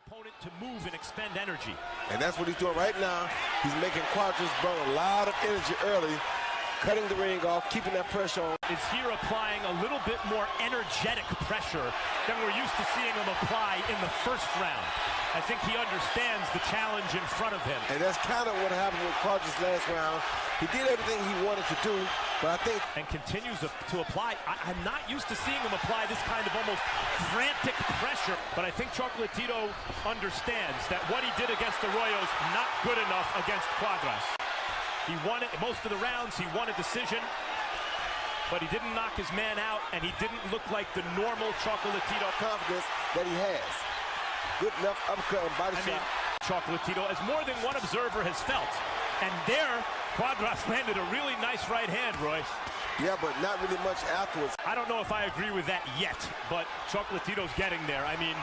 Opponent to move and expend energy. And that's what he's doing right now. He's making Cuadras burn a lot of energy early, cutting the ring off, keeping that pressure on. Is here applying a little bit more energetic pressure than we're used to seeing him apply in the first round. I think he understands the challenge in front of him. And that's kind of what happened with Cuadras last round. He did everything he wanted to do, but I think... And continues to apply. I'm not used to seeing him apply this kind of almost frantic pressure, but I think Chocolatito understands that what he did against Arroyo's not good enough against Cuadras. He won it most of the rounds. He won a decision, but he didn't knock his man out, and he didn't look like the normal Chocolatito. Confidence that he has. Good left uppercut and body shot. Chocolatito, as more than one observer has felt. And there, Cuadras landed a really nice right hand, Roy. Yeah, but not really much afterwards. I don't know if I agree with that yet, but Chocolatito's getting there. I mean,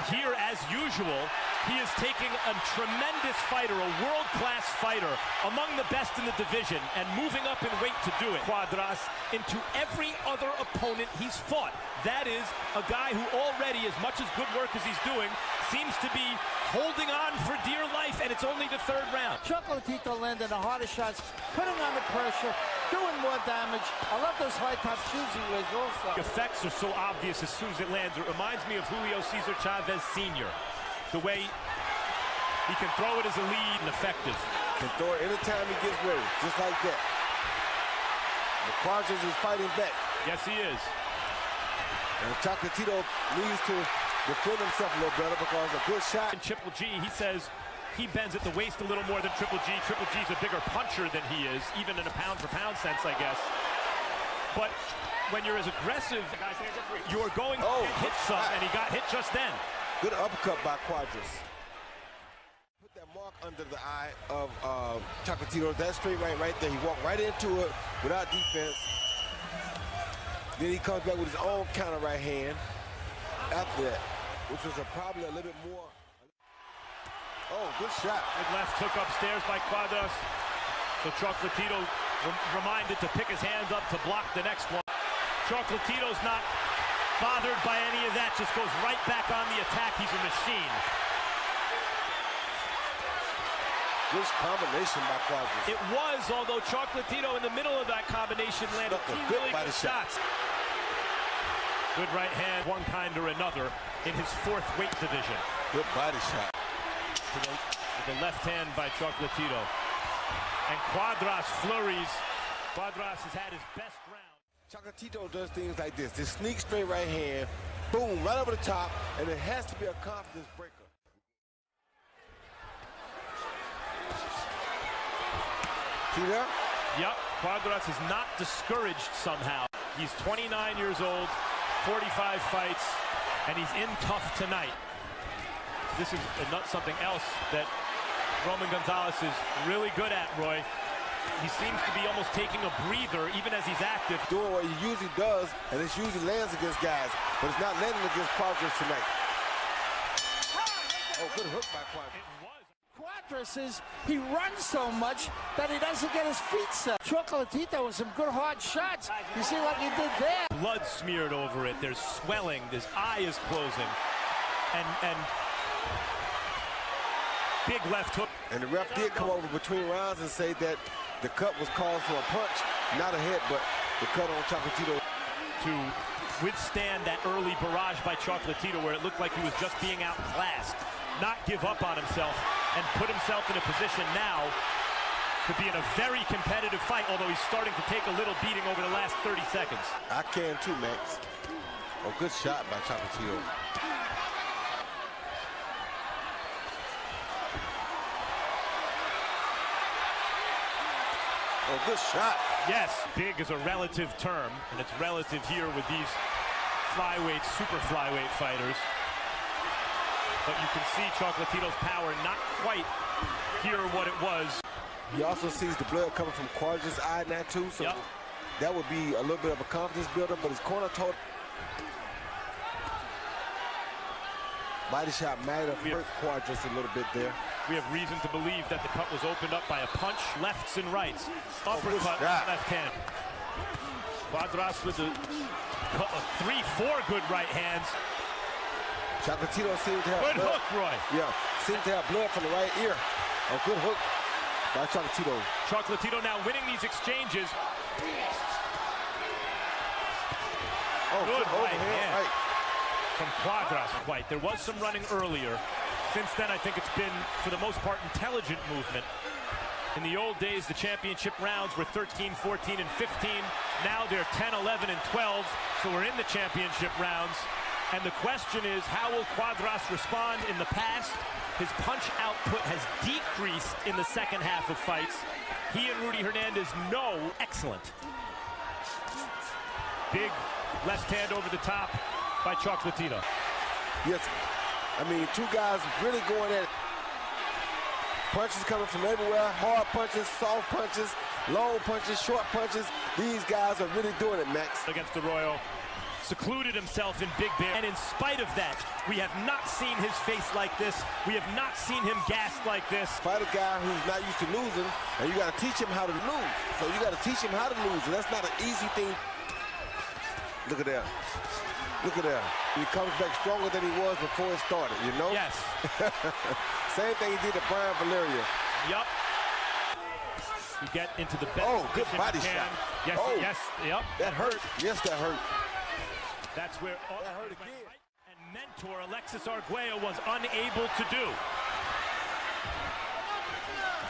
here, as usual, he is taking a tremendous fighter, a world-class fighter, among the best in the division, and moving up in weight to do it. Cuadras into every other opponent he's fought. That is a guy who already, as much as good work as he's doing, seems to be holding on for dear life, and it's only the third round. Chocolatito landing the hardest shots, putting on the pressure, doing more damage. I love those high-top shoes he wears also. The effects are so obvious as soon as it lands. It reminds me of Julio Cesar Chavez Sr. The way he can throw it as a lead and effective. Can throw it anytime he gets ready, just like that. The Cuadras is fighting back. Yes, he is. And Chocolatito needs to defend himself a little better because a good shot. And Triple G, he says he bends at the waist a little more than Triple G. Triple G's a bigger puncher than he is, even in a pound-for-pound sense, I guess. But when you're as aggressive, you are going to hit some, and he got hit just then. Good uppercut by Cuadras. Put that mark under the eye of Chocolatito. That straight right there. He walked right into it without defense. Then he comes back with his own counter right hand after that, which was probably a little bit more. Oh, good shot. Good left hook upstairs by Cuadras. So Chocolatito reminded to pick his hands up to block the next one. Chocolatito's not bothered by any of that, just goes right back on the attack. He's a machine. Good combination by Cuadras. It was, although Chocolatito in the middle of that combination landed two really good shots. Good right hand, one kind or another, in his fourth weight division. Good body shot. With the left hand by Chocolatito. And Cuadras flurries. Cuadras has had his best round. Chocolatito does things like this. This sneak straight right hand, boom, right over the top, and it has to be a confidence breaker. See there? Yep, Cuadras is not discouraged somehow. He's 29 years old, 45 fights, and he's in tough tonight. This is something else that Roman Gonzalez is really good at, Roy. He seems to be almost taking a breather even as he's active. Doing what he usually does, and it usually lands against guys, but it's not landing against Cuadras tonight. Oh, good hook by Cuadras. Cuadras he runs so much that he doesn't get his feet set. Chocolatito with some good hard shots. You see what he did there? Blood smeared over it. There's swelling. His eye is closing. And big left hook. And the ref did come over between rounds and say that the cut was called for a punch, not a hit, but the cut on Chocolatito. To withstand that early barrage by Chocolatito where it looked like he was just being outclassed, not give up on himself, and put himself in a position now to be in a very competitive fight, although he's starting to take a little beating over the last 30 seconds. I can too, Max. Oh, good shot by Chocolatito. Oh, good shot. Yes, big is a relative term, and it's relative here with these flyweight, super flyweight fighters. But you can see Chocolatito's power not quite here what it was. He also sees the blood coming from Cuadras' eye now too, so that would be a little bit of a confidence builder, but his corner told body shot might have hurt Cuadras a little bit there. We have reason to believe that the cut was opened up by a punch, lefts and rights. Uppercut, left hand. Cuadras with 3-4 good right hands. Chocolatito seems to have Good blood. hook, Roy. Yeah, seems to have blood from the right ear. A good hook by Chocolatito. Chocolatito now winning these exchanges. Oh, Good right overhand hand right. From Cuadras. Quite. There was some running earlier. Since then, I think it's been, for the most part, intelligent movement. In the old days, the championship rounds were 13, 14, and 15. Now they're 10, 11, and 12. So we're in the championship rounds. And the question is, how will Cuadras respond? In the past, his punch output has decreased in the second half of fights. He and Rudy Hernandez know excellent. Big left hand over the top by Chocolatito. Yes, I mean, two guys really going at it. Punches coming from everywhere, hard punches, soft punches, long punches, short punches. These guys are really doing it, Max. Against Arroyo, secluded himself in Big Bear. And in spite of that, we have not seen his face like this. We have not seen him gassed like this. Fight a guy who's not used to losing, and you got to teach him how to lose. So you got to teach him how to lose, and that's not an easy thing. Look at that. Look at that. He comes back stronger than he was before it started, you know? Yes. Same thing he did to Brian Valeria. Yup. You get into the best. Oh, good body shot. Yes, oh, yes, yep. That hurt. Yes, that hurt. That's where that hurt again. And mentor Alexis Arguello was unable to do.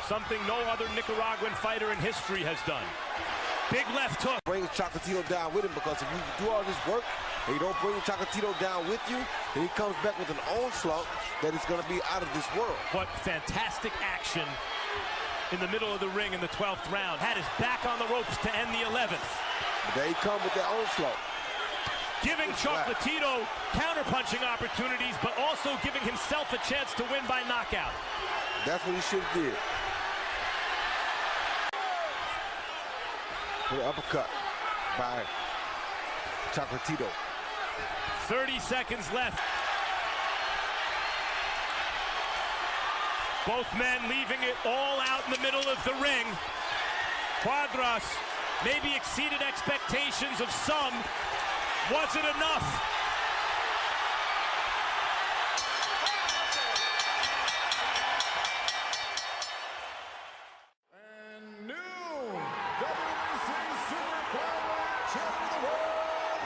Something no other Nicaraguan fighter in history has done. Big left hook. Bring Chocolatito down with him, because if you do all this work and you don't bring Chocolatito down with you, then he comes back with an onslaught that is going to be out of this world. What fantastic action in the middle of the ring in the 12th round. Had his back on the ropes to end the 11th. There he comes with that onslaught. Giving Chocolatito counter-punching opportunities, but also giving himself a chance to win by knockout. That's what he should have did. With an uppercut by Chocolatito. 30 seconds left. Both men leaving it all out in the middle of the ring. Cuadras maybe exceeded expectations of some. Was it enough? And new WBC Super Flyweight Champion of the World,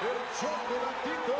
el Chocolatito.